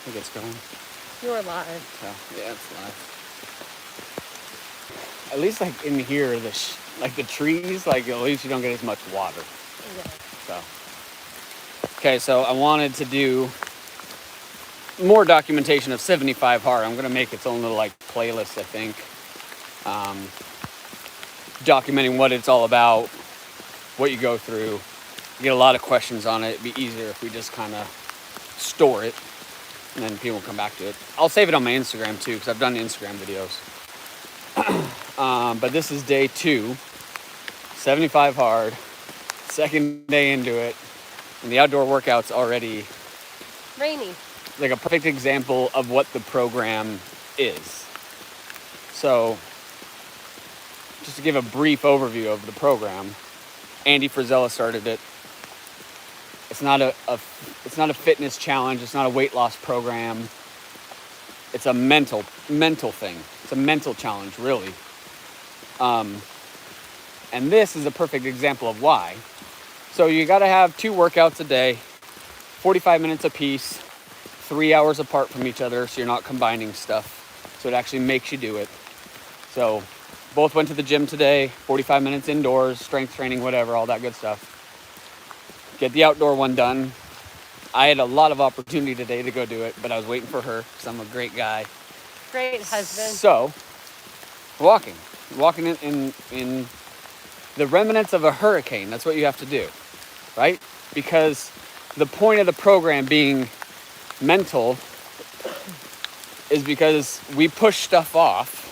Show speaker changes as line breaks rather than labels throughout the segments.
think it's going.
You're live.
So, yeah, it's live. At least like in here, like the trees, like at least you don't get as much water.
Yeah.
So, okay, so I wanted to do more documentation of 75 hard. I'm gonna make its own little like playlist, I think, documenting what it's all about, what you go through. You get a lot of questions on it. It'd be easier if we just kind of store it and then people come back to it. I'll save it on my Instagram too, because I've done Instagram videos. But this is day 2, 75 hard, second day into it, and the outdoor workout's already
rainy.
Like a perfect example of what the program is. So, just to give a brief overview of the program, Andy Frizella started it. It's not a fitness challenge. It's not a weight loss program. It's a mental thing. It's a mental challenge, really. And this is a perfect example of why. So you got to have 2 workouts a day, 45 minutes apiece, 3 hours apart from each other, so you're not combining stuff. So it actually makes you do it. So both went to the gym today, 45 minutes indoors, strength training, whatever, all that good stuff. Get the outdoor one done. I had a lot of opportunity today to go do it, but I was waiting for her because I'm a great guy.
Great husband.
So, walking in the remnants of a hurricane. That's what you have to do, right? Because the point of the program being mental is because we push stuff off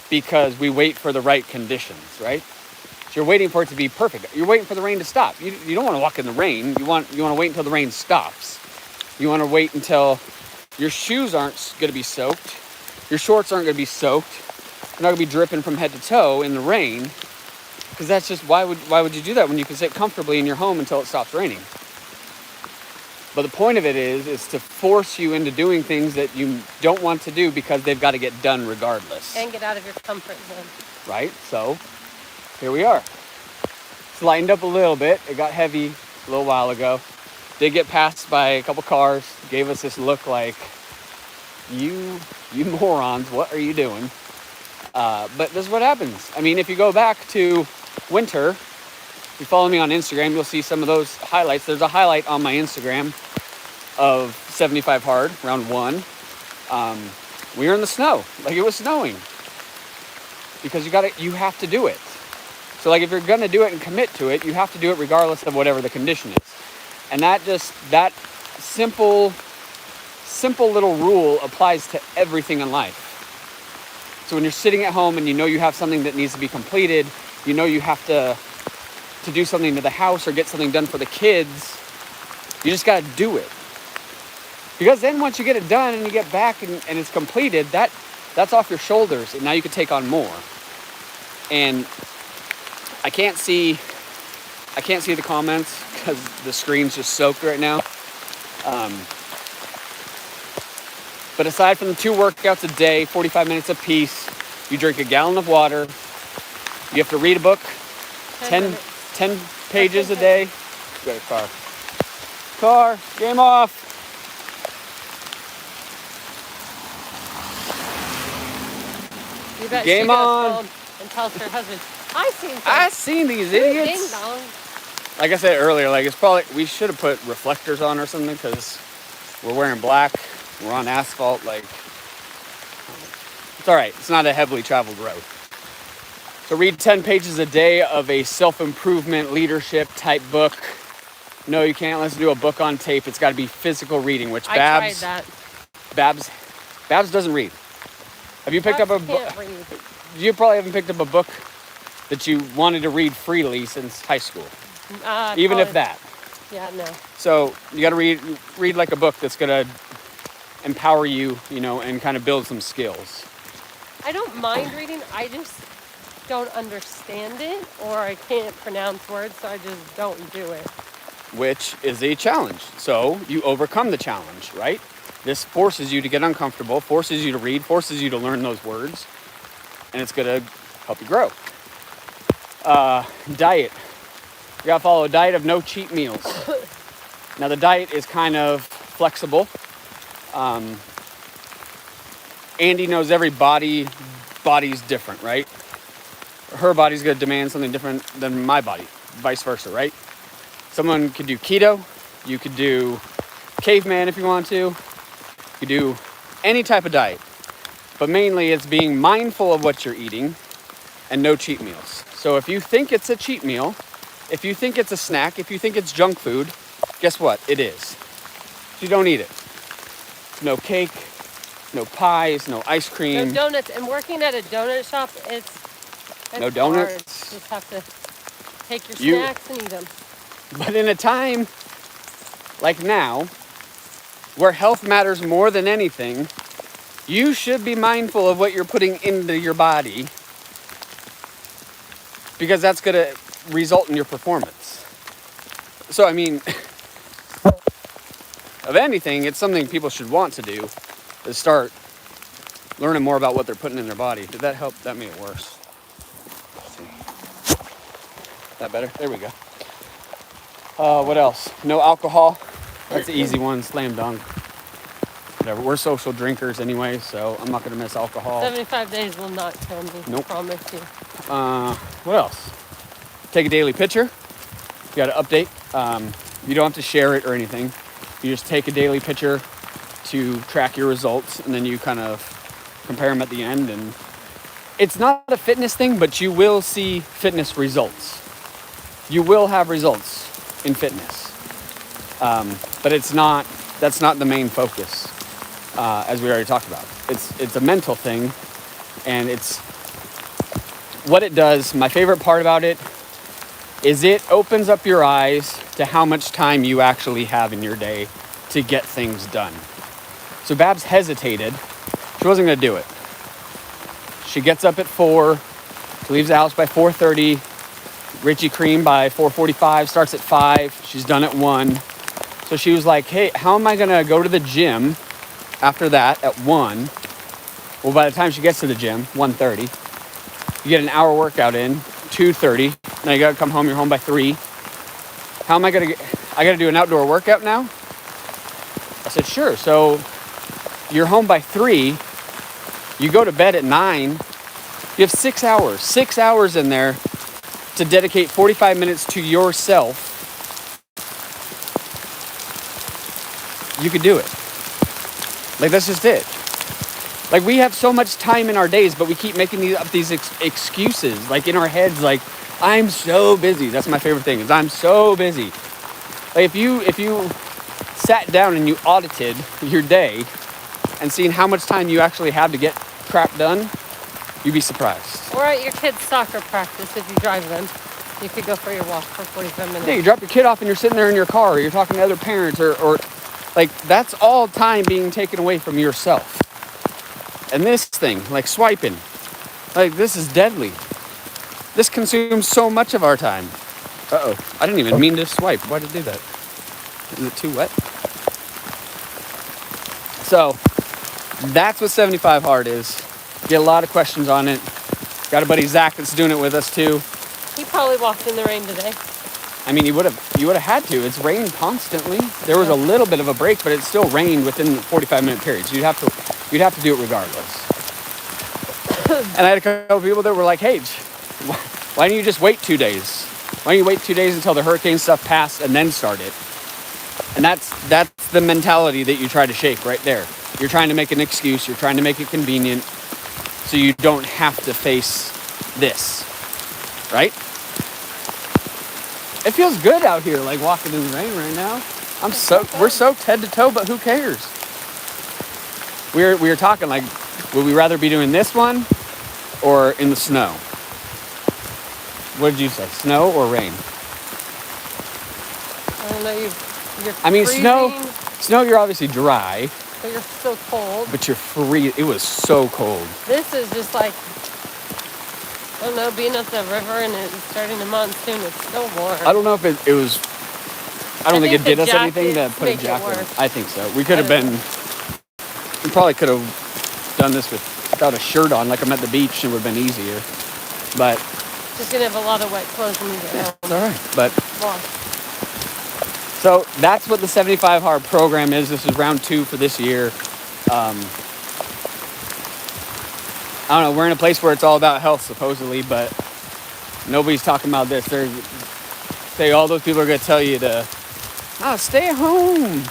because we wait for the right conditions, right? So you're waiting for it to be perfect. You're waiting for the rain to stop. You don't want to walk in the rain. You want to wait until the rain stops. You want to wait until your shoes aren't going to be soaked. Your shorts aren't going to be soaked. You're not going to be dripping from head to toe in the rain. Because that's just, why would you do that when you can sit comfortably in your home until it stops raining? But the point of it is to force you into doing things that you don't want to do because they've got to get done regardless.
And get out of your comfort zone.
Right? So, here we are. It's lightened up a little bit. It got heavy a little while ago. Did get passed by a couple cars. Gave us this look like, you morons, what are you doing? But this is what happens. I mean, if you go back to winter, if you follow me on Instagram, you'll see some of those highlights. There's a highlight on my Instagram of 75 hard, round 1. We were in the snow, like it was snowing. Because you have to do it. So like if you're gonna do it and commit to it, you have to do it regardless of whatever the condition is. And that simple little rule applies to everything in life. So when you're sitting at home and you know you have something that needs to be completed, you know you have to do something to the house or get something done for the kids, you just got to do it. Because then once you get it done and you get back and it's completed, that's off your shoulders, and now you can take on more. And I can't see the comments because the screen's just soaked right now. But aside from the 2 workouts a day, 45 minutes apiece, you drink a gallon of water, you have to read a book, 10 pages a day. We got a car. Car, game off.
You bet
Game
she goes
on.
home and tells her husband,
I seen these idiots.
Ding dong.
Like I said earlier, like it's probably, we should have put reflectors on or something because we're wearing black. We're on asphalt, like, it's all right. It's not a heavily traveled road. So read 10 pages a day of a self-improvement leadership type book. No, you can't. Let's do a book on tape. It's got to be physical reading, which Babs doesn't read. Have you picked up a book? You probably haven't picked up a book that you wanted to read freely since high school. Even if that.
Yeah, no.
So you got to read like a book that's going to empower you, and kind of build some skills.
I don't mind reading. I just don't understand it, or I can't pronounce words, so I just don't do it.
Which is a challenge. So you overcome the challenge, right? This forces you to get uncomfortable, forces you to read, forces you to learn those words, and it's going to help you grow. Diet. You got to follow a diet of no cheat meals. Now the diet is kind of flexible. Andy knows every body's different, right? Her body's going to demand something different than my body, vice versa, right? Someone could do keto, you could do caveman if you want to, you could do any type of diet, but mainly it's being mindful of what you're eating and no cheat meals. So if you think it's a cheat meal, if you think it's a snack, if you think it's junk food, guess what? It is. You don't eat it. No cake, no pies, no ice cream.
No donuts. And working at a donut shop, it's
no donuts.
Hard. You just have to take your snacks and eat them.
But in a time like now, where health matters more than anything, you should be mindful of what you're putting into your body, because that's going to result in your performance. So, I mean, of anything, it's something people should want to do, is start learning more about what they're putting in their body. Did that help? That made it worse. Let's see. That better? There we go. What else? No alcohol. That's the easy one, slam dunk. Whatever. We're social drinkers anyway, so I'm not going to miss alcohol.
75 days will not kill me.
Nope.
I promise you.
What else? Take a daily picture. You got to update. You don't have to share it or anything. You just take a daily picture to track your results, and then you kind of compare them at the end. And it's not a fitness thing, but you will see fitness results. You will have results in fitness, but that's not the main focus, as we already talked about. It's a mental thing, and it's what it does. My favorite part about it is it opens up your eyes to how much time you actually have in your day to get things done. So Babs hesitated. She wasn't going to do it. She gets up at 4, she leaves the house by 4:30. Richie Cream by 4:45, starts at 5. She's done at 1. So she was like, hey, how am I going to go to the gym after that at 1? Well, by the time she gets to the gym, 1:30, you get an hour workout in, 2:30. Now you got to come home. You're home by 3. How am I going to I got to do an outdoor workout now? I said, sure. So you're home by 3. You go to bed at 9. You have 6 hours. 6 hours in there to dedicate 45 minutes to yourself. You could do it. Like, that's just it. Like, we have so much time in our days, but we keep making these excuses, like, in our heads, like, I'm so busy. That's my favorite thing, is I'm so busy. Like, if you sat down and you audited your day and seen how much time you actually have to get crap done, you'd be surprised.
Or at your kids' soccer practice, if you drive them, you could go for your walk for 45 minutes.
Yeah, you drop your kid off and you're sitting there in your car, or you're talking to other parents, or like, that's all time being taken away from yourself. And this thing, like swiping, like, this is deadly. This consumes so much of our time. Uh-oh, I didn't even mean to swipe. Why did I do that? Is it too wet? So, that's what 75 Hard is. Get a lot of questions on it. Got a buddy, Zach, that's doing it with us too.
He probably walked in the rain today.
I mean, you would have had to. It's rained constantly. There was a little bit of a break, but it still rained within the 45-minute period. So you'd have to do it regardless. And I had a couple of people that were like, hey, why don't you just wait 2 days? Why don't you wait 2 days until the hurricane stuff passed and then start it? And that's the mentality that you try to shake right there. You're trying to make an excuse. You're trying to make it convenient so you don't have to face this, right? It feels good out here, like walking in the rain right now. We're soaked head to toe, but who cares? We were talking, like, would we rather be doing this one or in the snow? What did you say? Snow or rain?
I don't know.
I mean,
freezing,
snow. You're obviously dry.
But you're still cold.
But you're free. It was so cold.
This is just like, I don't know, being at the river and it's starting the monsoon. It's still warm.
I don't know if it was. I don't think it did us anything to put a jacket on. I think so. We could have been. We probably could have done this without a shirt on, like I'm at the beach, and it would have been easier. But
just gonna have a lot of wet clothes when you get home.
It's all right. But So that's what the 75 hard program is. This is round 2 for this year. I don't know, we're in a place where it's all about health supposedly, but nobody's talking about this. All those people are going to tell you to stay at home.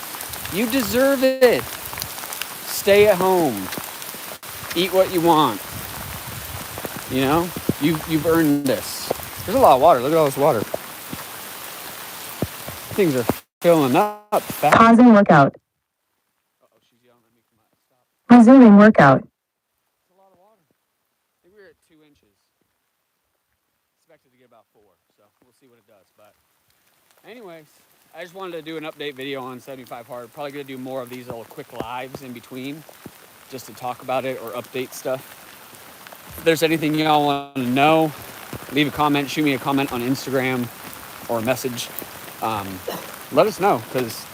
You deserve it. Stay at home. Eat what you want. You know, you've earned this. There's a lot of water. Look at all this water. Things are filling up fast.
Pausing workout.
Uh-oh, she's yelling at me. Come on, stop.
Resuming workout.
It's a lot of water. I think we're at 2 inches. Expected to get about 4, so we'll see what it does. But anyways, I just wanted to do an update video on 75 hard. Probably going to do more of these little quick lives in between just to talk about it or update stuff. If there's anything y'all want to know, leave a comment, shoot me a comment on Instagram or a message. Let us know, because